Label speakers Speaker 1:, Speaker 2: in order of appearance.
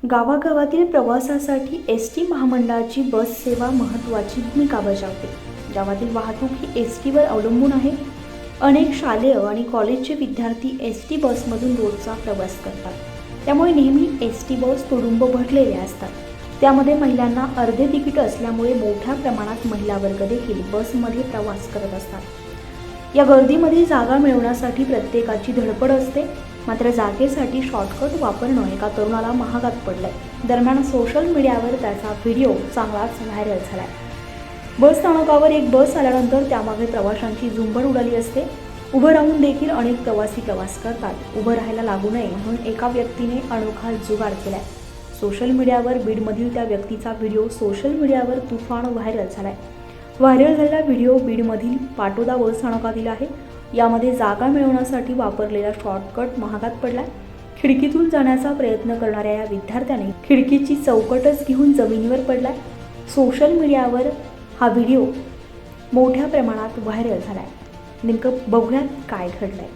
Speaker 1: गावागावातील प्रवासासाठी एस.टी. महामंडळाची बस सेवा महत्त्वाची भूमिका बजावते. गावातील वाहतूक ही एस.टीवर अवलंबून आहे. अनेक शालेय आणि कॉलेजचे विद्यार्थी एस.टी. बसमधून रोजचा प्रवास करतात. त्यामुळे नेहमी एस.टी. बस तुडुंब भरलेले असतात. त्यामध्ये महिलांना अर्धे तिकीट असल्यामुळे मोठ्या प्रमाणात महिला वर्ग देखील बसमध्ये प्रवास करत असतात. या गर्दीमध्ये जागा मिळवण्यासाठी प्रत्येकाची धडपड असते. मात्र जागेसाठी शॉर्टकट वापरणं एका तरुणाला महागात पडलंय. दरम्यान सोशल मीडियावर त्याचा व्हिडिओ चांगलाच व्हायरल झालाय. बस स्थानकावर एक बस आल्यानंतर त्यामागे प्रवाशांची झुंबड उडाली असते. उभं राहून देखील अनेक प्रवासी प्रवास करतात. उभं राहायला लागू नये म्हणून एका व्यक्तीने अनोखा जुगाड केलाय. सोशल मीडियावर बीडमधील त्या व्यक्तीचा व्हिडिओ सोशल मीडियावर तुफान व्हायरल झालाय. व्हायरल झालेला व्हिडिओ बीडमधील पाटोदा बस स्थानकातील आहे. यामध्ये जागा मिळवण्यासाठी वापरलेला शॉर्टकट महागात पडलाय. खिडकीतून जाण्याचा प्रयत्न करणाऱ्या या विद्यार्थ्याने खिडकीची चौकटच घेऊन जमिनीवर पडलाय. सोशल मीडियावर हा व्हिडिओ मोठ्या प्रमाणात व्हायरल झालाय. नेमकं बघूयात काय घडलंय.